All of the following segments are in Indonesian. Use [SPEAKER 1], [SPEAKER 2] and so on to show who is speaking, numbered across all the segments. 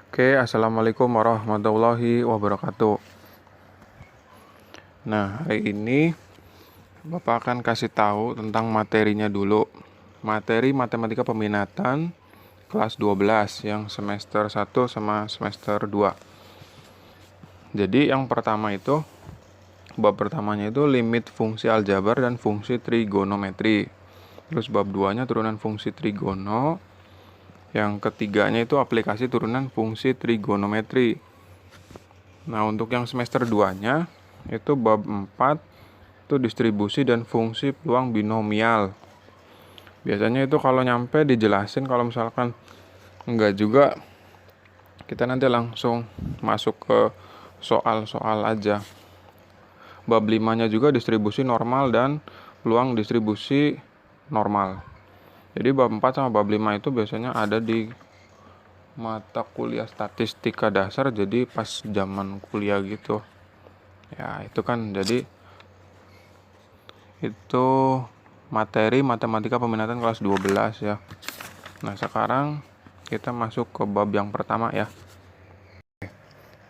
[SPEAKER 1] Oke, assalamualaikum warahmatullahi wabarakatuh. Nah, hari ini Bapak akan kasih tahu tentang materinya dulu. Materi matematika peminatan kelas 12 yang semester 1 sama semester 2. Jadi yang pertama itu, bab pertamanya itu limit fungsi aljabar dan fungsi trigonometri. Terus bab 2-nya turunan fungsi trigono. Yang ketiganya itu aplikasi turunan fungsi trigonometri. Nah, untuk yang semester 2-nya itu bab 4 itu distribusi dan fungsi peluang binomial. Biasanya itu kalau nyampe dijelasin, kalau misalkan enggak juga kita nanti langsung masuk ke soal-soal aja. Bab 5-nya juga distribusi normal dan peluang distribusi normal. Jadi bab 4 sama bab 5 itu biasanya ada di mata kuliah statistika dasar, jadi pas zaman kuliah gitu. Ya, itu kan jadi itu materi matematika peminatan kelas 12 ya. Nah, sekarang kita masuk ke bab yang pertama ya.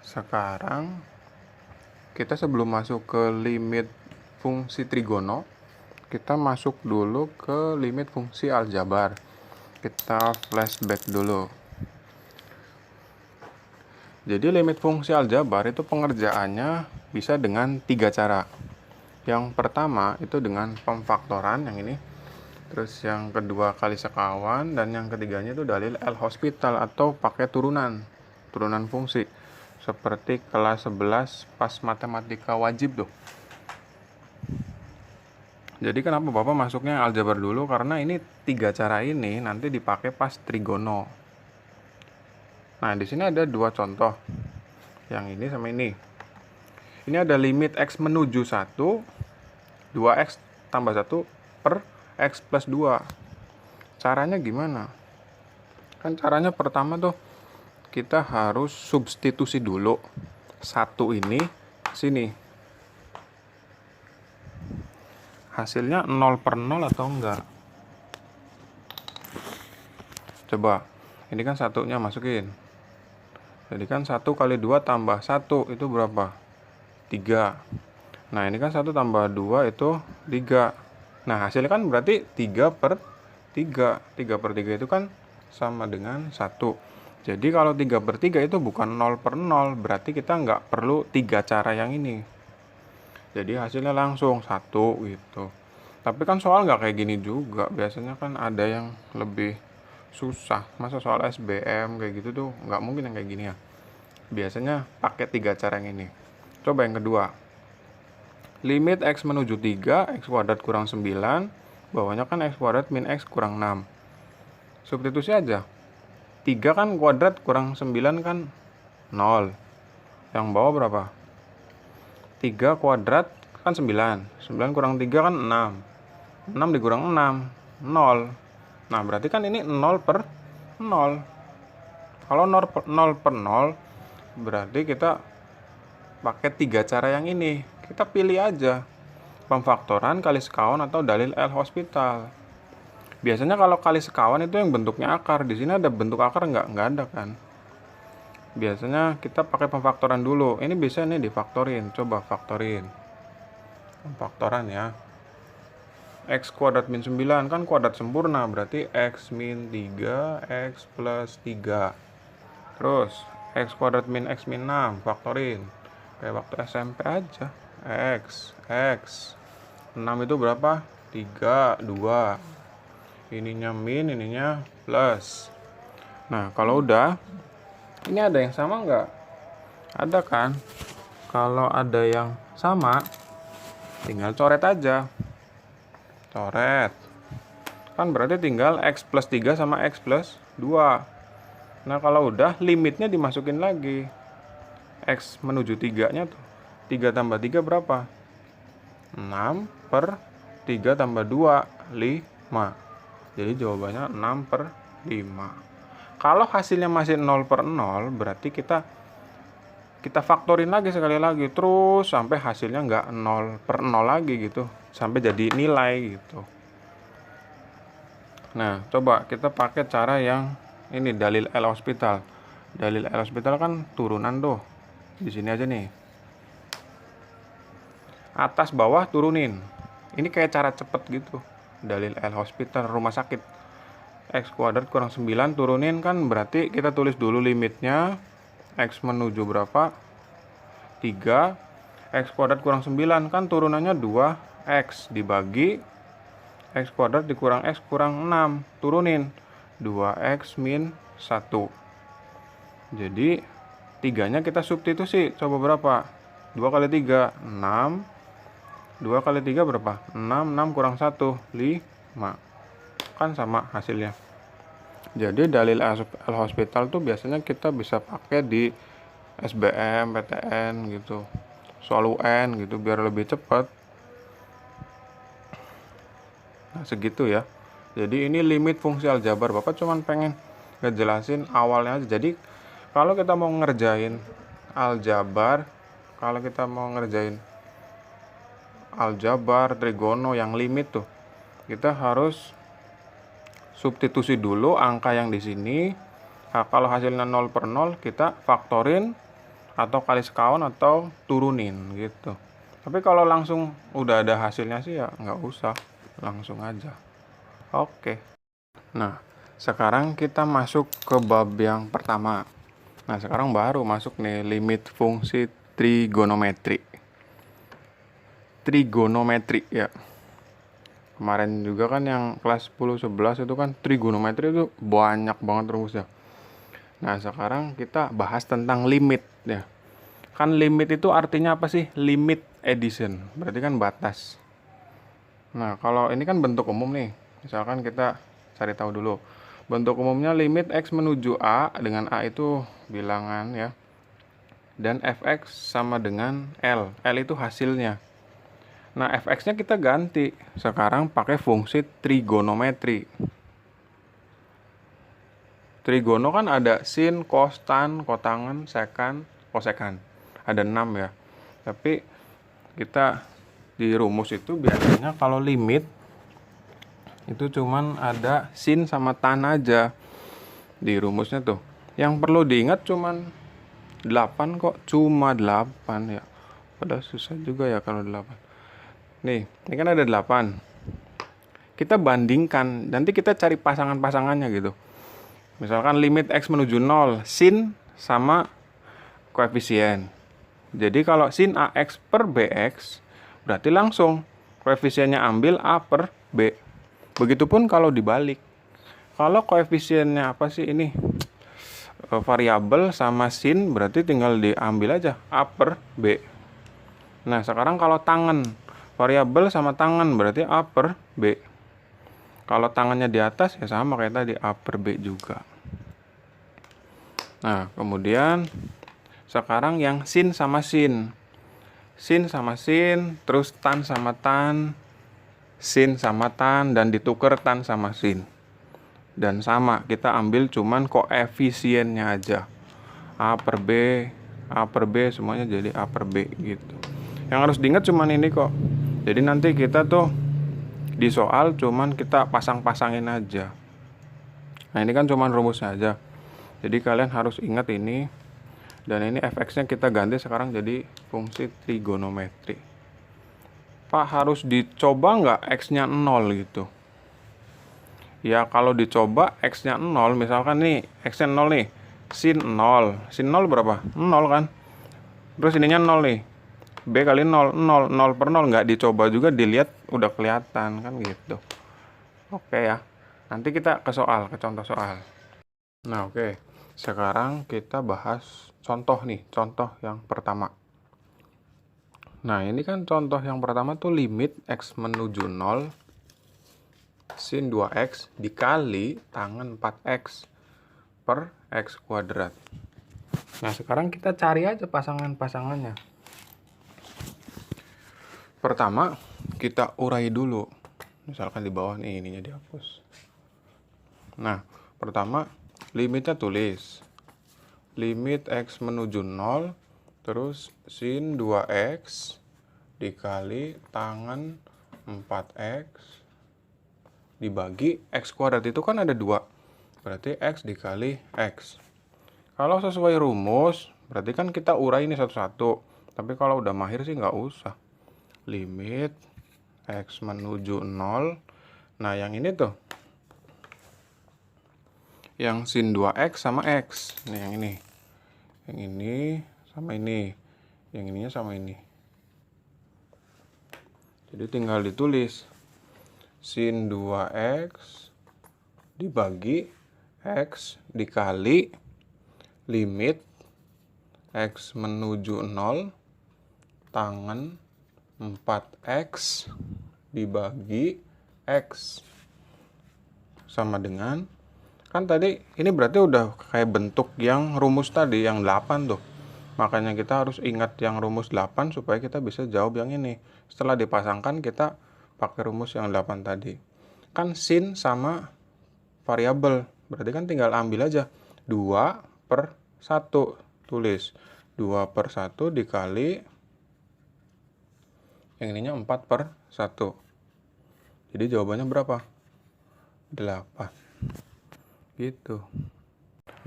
[SPEAKER 1] Sekarang kita sebelum masuk ke limit fungsi trigono, kita masuk dulu ke limit fungsi aljabar. Kita flashback dulu. Jadi limit fungsi aljabar itu pengerjaannya bisa dengan 3 cara. Yang pertama itu dengan pemfaktoran yang ini. Terus yang kedua kali sekawan, dan yang ketiganya itu dalil L'Hospital atau pakai turunan fungsi. Seperti kelas 11 pas matematika wajib tuh. Jadi kenapa Bapak masuknya aljabar dulu? Karena ini 3 cara ini nanti dipakai pas trigono. Nah, di sini ada 2 contoh. Yang ini sama ini. Ini ada limit X menuju 1, 2X tambah 1 per X plus 2. Caranya gimana? Kan caranya pertama tuh kita harus substitusi dulu 1 ini sini. Hasilnya 0 per 0 atau enggak? Coba, ini kan 1-nya masukin. Jadi kan 1 kali 2 tambah 1 itu berapa? 3. Nah, ini kan 1 tambah 2 itu 3. Nah, hasilnya kan berarti 3 per 3. 3 per 3 itu kan sama dengan 1. Jadi kalau 3 per 3 itu bukan 0 per 0. Berarti kita nggak perlu 3 cara yang ini. Jadi hasilnya langsung 1 gitu. Tapi kan soal nggak kayak gini juga. Biasanya kan ada yang lebih susah. Masa soal SBM kayak gitu tuh nggak mungkin yang kayak gini ya. Biasanya pakai 3 cara yang ini. Coba yang kedua. Limit X menuju 3, X kuadrat kurang 9. Bawahnya kan X kuadrat min X kurang 6. Substitusi aja. 3 kan kuadrat kurang 9 kan 0. Yang bawah berapa? 3 kuadrat kan 9. 9 kurang 3 kan 6. 6 dikurang 6, 0. Nah, berarti kan ini 0 per 0. Kalau 0 per 0, berarti kita pakai 3 cara yang ini. Kita pilih aja. Pemfaktoran, kali sekawan, atau dalil L'Hospital. Biasanya kalau kali sekawan itu yang bentuknya akar. Di sini ada bentuk akar nggak? Nggak ada kan. Biasanya kita pakai pemfaktoran dulu. Ini bisa nih difaktorin. Coba faktorin. Pemfaktoran ya. X kuadrat min 9 kan kuadrat sempurna. Berarti X min 3, X plus 3. Terus X kuadrat min X min 6. Faktorin. Kayak waktu SMP aja. X 6 itu berapa? 3, 2. Ininya min, ininya plus. Nah, kalau udah, ini ada yang sama nggak? Ada kan? Kalau ada yang sama, tinggal coret aja. Coret. Kan berarti tinggal X plus 3 sama X plus 2. Nah, kalau udah, limitnya dimasukin lagi. X menuju 3-nya tuh. 3 tambah 3 berapa? 6 per 3 tambah 2, 5. Jadi jawabannya 6 per 5. Kalau hasilnya masih 0 per 0, berarti kita faktorin lagi sekali lagi. Terus sampai hasilnya nggak 0 per 0 lagi gitu. Sampai jadi nilai gitu. Nah, coba kita pakai cara yang ini, dalil L'Hospital. Dalil L-Hospital kan turunan tuh. Di sini aja nih. Atas bawah turunin. Ini kayak cara cepet gitu. Dalil L-Hospital rumah sakit. X kuadrat kurang 9 turunin kan berarti kita tulis dulu limitnya. X menuju berapa? 3. X kuadrat kurang 9 kan turunannya 2X dibagi X kuadrat dikurang X kurang 6. Turunin 2X min 1. Jadi 3-nya kita substitusi. Coba berapa? 2 kali 3 6. 2 kali 3 berapa? 6. 6 kurang 1 5. Kan sama hasilnya. Jadi dalil L-Hospital tuh biasanya kita bisa pakai di SBM, PTN gitu, soal UN gitu biar lebih cepat. Nah, segitu ya. Jadi ini limit fungsi aljabar. Bapak cuman pengen ngejelasin awalnya aja. Jadi kalau kita mau ngerjain aljabar, trigono yang limit tuh, kita harus substitusi dulu angka yang di sini. Nah, kalau hasilnya 0/0 kita faktorin atau kali sekawan atau turunin gitu. Tapi kalau langsung udah ada hasilnya sih ya nggak usah, langsung aja. Oke. Nah, sekarang kita masuk ke bab yang pertama. Nah, sekarang baru masuk nih limit fungsi trigonometri. Trigonometri ya. Kemarin juga kan yang kelas 10 11 itu kan trigonometri itu banyak banget rumusnya. Nah, sekarang kita bahas tentang limit ya. Kan limit itu artinya apa sih? Limit addition. Berarti kan batas. Nah, kalau ini kan bentuk umum nih. Misalkan kita cari tahu dulu. Bentuk umumnya limit X menuju A, dengan A itu bilangan ya. Dan Fx sama dengan L. L itu hasilnya. Nah, Fx-nya kita ganti. Sekarang pakai fungsi trigonometri. Trigono kan ada sin, cos, tan, kotangan, sekan, kosekan. Ada 6 ya. Tapi kita di rumus itu biasanya kalau limit itu cuman ada sin sama tan aja di rumusnya tuh. Yang perlu diingat cuman 8 kok, cuma 8 ya. Padahal susah juga ya kalau 8. Nih, ini kan ada 8. Kita bandingkan, nanti kita cari pasangan-pasangannya gitu. Misalkan limit X menuju 0, sin sama koefisien. Jadi kalau sin AX per BX, berarti langsung koefisiennya ambil A per B. Begitupun kalau dibalik. Kalau koefisiennya apa sih ini? Variabel sama sin, berarti tinggal diambil aja A per B. Nah, sekarang kalau tangen, variabel sama tangan berarti A per B. Kalau tangannya di atas ya sama kayak tadi A per B juga. Nah, kemudian sekarang yang sin sama sin. Sin sama sin, terus tan sama tan, sin sama tan, dan ditukar tan sama sin. Dan sama, kita ambil cuman koefisiennya aja. A per B semuanya jadi A per B gitu. Yang harus diingat cuman ini kok. Jadi nanti kita tuh di soal cuman kita pasang-pasangin aja. Nah, ini kan cuman rumusnya aja. Jadi kalian harus ingat ini. Dan ini fx-nya kita ganti sekarang jadi fungsi trigonometri. Pak, harus dicoba nggak x-nya 0 gitu? Ya kalau dicoba x-nya 0, misalkan nih x-nya 0 nih, sin 0. Sin 0 berapa? 0 kan? Terus ininya 0 nih. B kali 0, 0, 0 per 0 nggak dicoba juga, dilihat udah kelihatan kan gitu. Oke ya, nanti kita ke contoh soal. Nah oke, sekarang kita bahas contoh nih, contoh yang pertama. Nah ini kan contoh yang pertama tuh limit X menuju 0, sin 2X dikali tangen 4X per X kuadrat. Nah sekarang kita cari aja pasangan-pasangannya. Pertama, kita urai dulu. Misalkan di bawah nih, ininya dihapus. Nah, pertama, limitnya tulis. Limit X menuju 0, terus sin 2X dikali tangen 4X dibagi X kuadrat itu kan ada 2. Berarti X dikali X. Kalau sesuai rumus, berarti kan kita urai ini satu-satu. Tapi kalau udah mahir sih nggak usah. Limit X menuju 0. Nah, yang ini tuh. Yang sin 2X sama X. Nih, yang ini. Yang ini sama ini. Yang ininya sama ini. Jadi tinggal ditulis. Sin 2X dibagi X dikali limit X menuju 0 tangen 4X dibagi X sama dengan, kan tadi ini berarti udah kayak bentuk yang rumus tadi yang 8 tuh. Makanya kita harus ingat yang rumus 8 supaya kita bisa jawab yang ini. Setelah dipasangkan kita pakai rumus yang 8 tadi. Kan sin sama variabel, berarti kan tinggal ambil aja 2/1. Tulis 2/1 dikali yang ininya 4/1. Jadi jawabannya berapa? 8. Gitu.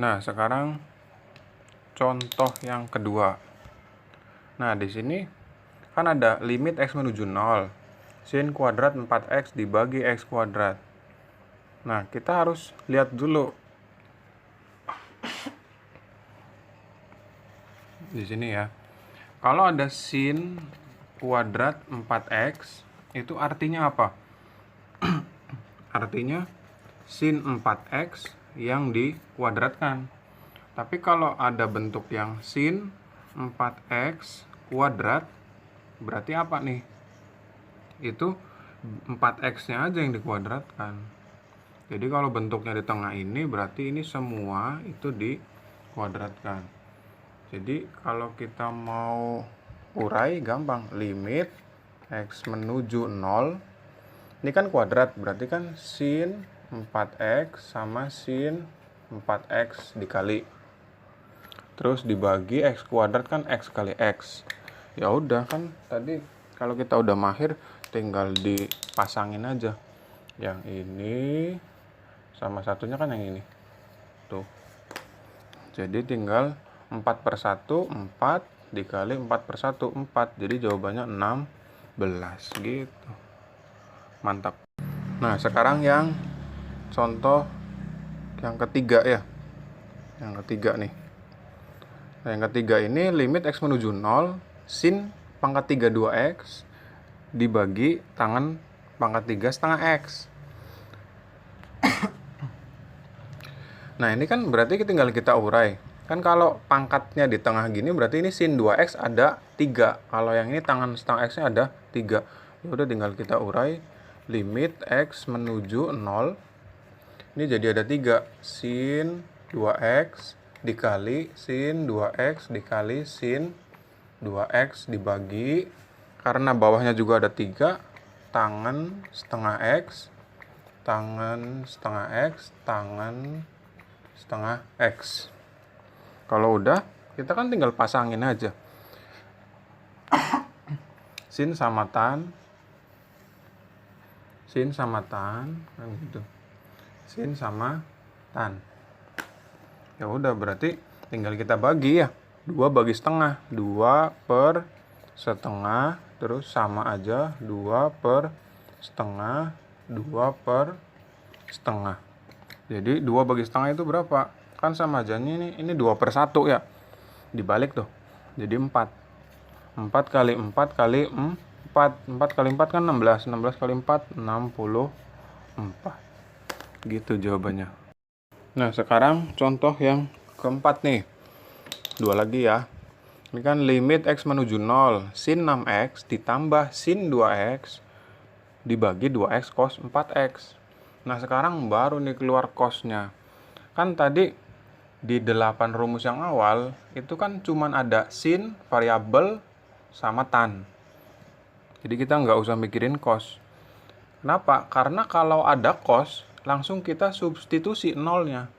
[SPEAKER 1] Nah, sekarang contoh yang kedua. Nah, di sini kan ada limit X menuju 0. Sin kuadrat 4X dibagi X kuadrat. Nah, kita harus lihat dulu. Di sini ya. Kalau ada sin kuadrat 4X, itu artinya apa? Artinya sin 4X yang dikuadratkan. Tapi kalau ada bentuk yang sin 4X kuadrat, berarti apa nih? Itu 4X-nya aja yang dikuadratkan. Jadi kalau bentuknya di tengah ini, berarti ini semua itu dikuadratkan. Jadi kalau kita mau urai gampang. Limit X menuju 0. Ini kan kuadrat, berarti kan sin 4X sama sin 4X dikali. Terus dibagi X kuadrat kan X kali X. Ya udah kan tadi kalau kita udah mahir tinggal dipasangin aja. Yang ini sama satunya kan yang ini. Tuh. Jadi tinggal 4/1, 4 dikali 4/1, 4. Jadi jawabannya 16 gitu. Mantap. Nah, sekarang yang contoh yang ketiga ya. Yang ketiga nih. Nah, yang ketiga ini limit X menuju 0 sin pangkat 3 2X dibagi tangen pangkat 3 setengah X. Nah, ini kan berarti tinggal kita urai. Kan kalau pangkatnya di tengah gini berarti ini sin 2X ada 3. Kalau yang ini tangan setengah X-nya ada 3. Ya udah tinggal kita urai. Limit X menuju 0. Ini jadi ada 3. Sin 2X dikali sin 2X dikali sin 2X dibagi. Karena bawahnya juga ada 3. Tangan setengah X. Tangan setengah X. Tangan setengah X. Kalau udah, kita kan tinggal pasangin aja. Sin sama tan. Sin sama tan, kan gitu. Sin sama tan. Ya udah, berarti tinggal kita bagi ya. 2 bagi setengah. 2/setengah. Terus sama aja. 2/setengah. 2/setengah. Jadi 2 bagi setengah itu berapa? Kan sama aja ini 2/1 ya. Dibalik tuh. Jadi 4. 4 kali 4 kali 4. 4 kali 4 kan 16. 16 kali 4 64. Gitu jawabannya. Nah, sekarang contoh yang keempat nih. 2 lagi ya. Ini kan limit X menuju 0. Sin 6X ditambah sin 2X dibagi 2X cos 4X. Nah, sekarang baru nih keluar cosnya. Kan tadi di 8 rumus yang awal itu kan cuman ada sin, variabel, sama tan. Jadi kita nggak usah mikirin cos. Kenapa? Karena kalau ada cos, langsung kita substitusi nolnya.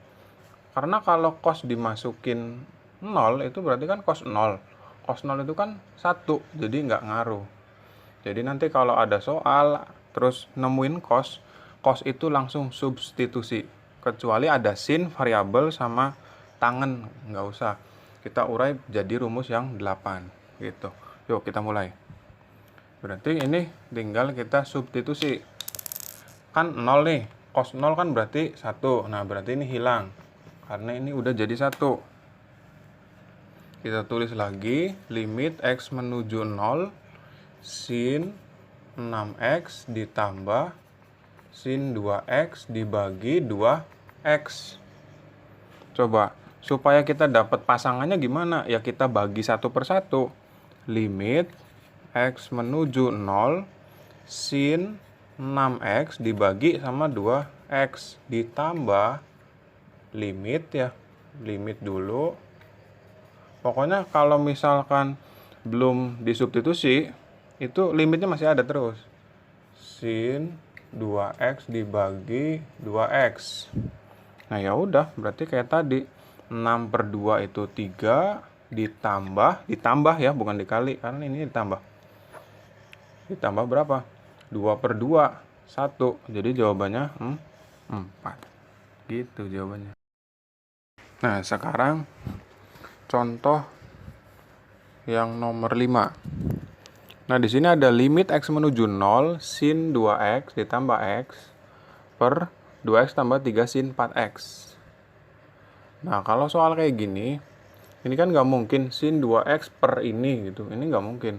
[SPEAKER 1] Karena kalau cos dimasukin 0, itu berarti kan cos 0. Cos 0 itu kan 1, jadi nggak ngaruh. Jadi nanti kalau ada soal, terus nemuin cos itu langsung substitusi. Kecuali ada sin, variabel, sama tangan, nggak usah. Kita urai jadi rumus yang 8 gitu. Yuk kita mulai. Berarti ini tinggal kita substitusi. Kan 0 nih, cos 0 kan berarti 1. Nah berarti ini hilang, karena ini udah jadi 1. Kita tulis lagi, limit x menuju 0, sin 6x ditambah sin 2x dibagi 2x. Coba, supaya kita dapat pasangannya gimana? Ya kita bagi 1 per 1. Limit x menuju 0, sin 6x dibagi sama 2x. Ditambah limit ya. Limit dulu. Pokoknya kalau misalkan belum disubstitusi, itu limitnya masih ada terus. Sin 2x dibagi 2x. Nah ya udah, berarti kayak tadi 6 per 2 itu 3 ditambah ya, bukan dikali, karena ini ditambah. Ditambah berapa? 2 per 2, 1. Jadi jawabannya 4. Gitu jawabannya. Nah sekarang contoh yang nomor 5. Nah di sini ada limit x menuju 0 sin 2x ditambah x per 2x tambah 3 sin 4x. Nah kalau soal kayak gini, ini kan nggak mungkin sin 2x per ini gitu. Ini nggak mungkin,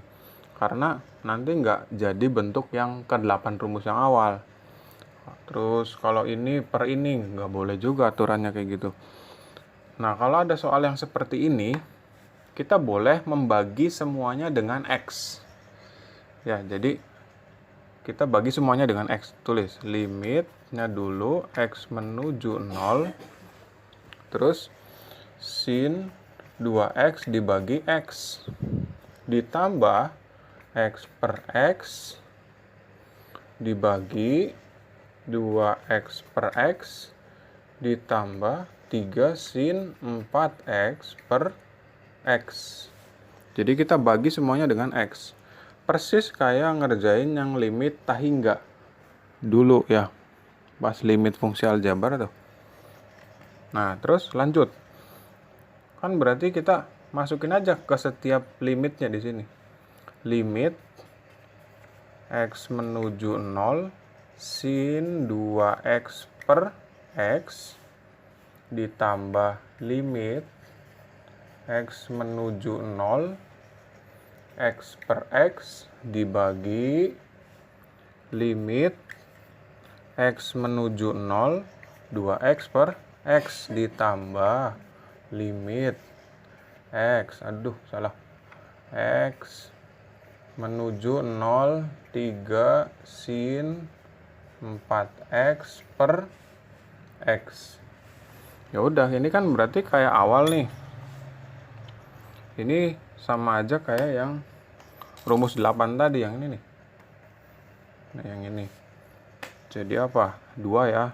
[SPEAKER 1] karena nanti nggak jadi bentuk yang ke-8 rumus yang awal. Terus kalau ini per ini, nggak boleh juga aturannya kayak gitu. Nah kalau ada soal yang seperti ini, kita boleh membagi semuanya dengan x. Ya jadi kita bagi semuanya dengan x. Tulis limitnya dulu x menuju 0, terus sin 2x dibagi x ditambah x per x dibagi 2x per x ditambah 3 sin 4x per x. Jadi kita bagi semuanya dengan x. Persis kayak ngerjain yang limit tahingga dulu ya, pas limit fungsi aljabar tuh. Nah terus lanjut, kan berarti kita masukin aja ke setiap limitnya di sini. Limit x menuju 0 sin 2x per x ditambah limit x menuju 0 x per x dibagi limit x menuju 0 2x per x ditambah limit x x menuju 0 3 sin 4x per x. Ya udah, ini kan berarti kayak awal nih. Ini sama aja kayak yang rumus 8 tadi, yang ini nih. Nah, yang ini. Jadi apa? 2 ya.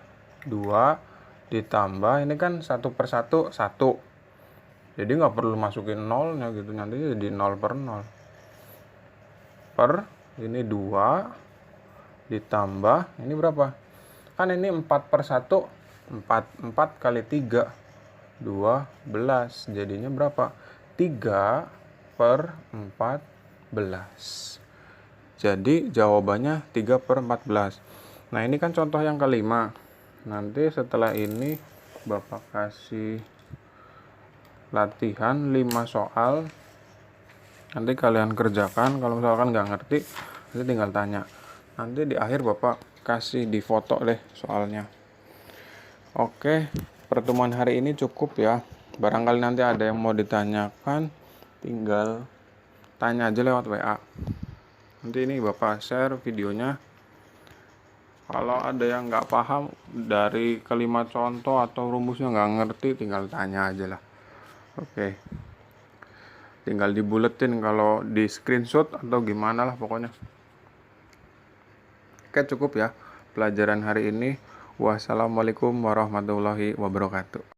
[SPEAKER 1] 2 ditambah, ini kan 1 per 1, 1. Jadi nggak perlu masukin 0-nya gitu. Nanti jadi 0 per 0. Per, ini 2 ditambah, ini berapa? Kan ini 4 per 1, 4 kali 3, 12. Jadinya berapa? 3 per 14. Jadi jawabannya 3 per 14. Nah ini kan contoh yang kelima. Nanti setelah ini Bapak kasih latihan 5 soal. Nanti kalian kerjakan. Kalau misalkan nggak ngerti, nanti tinggal tanya. Nanti di akhir Bapak kasih di foto deh soalnya. Oke, pertemuan hari ini cukup ya. Barangkali nanti ada yang mau ditanyakan, tinggal tanya aja lewat WA. Nanti ini Bapak share videonya. Kalau ada yang nggak paham dari kelima contoh atau rumusnya nggak ngerti, tinggal tanya aja lah. Oke. Tinggal dibuletin kalau di screenshot atau gimana lah pokoknya. Oke, cukup ya pelajaran hari ini. Wassalamualaikum warahmatullahi wabarakatuh.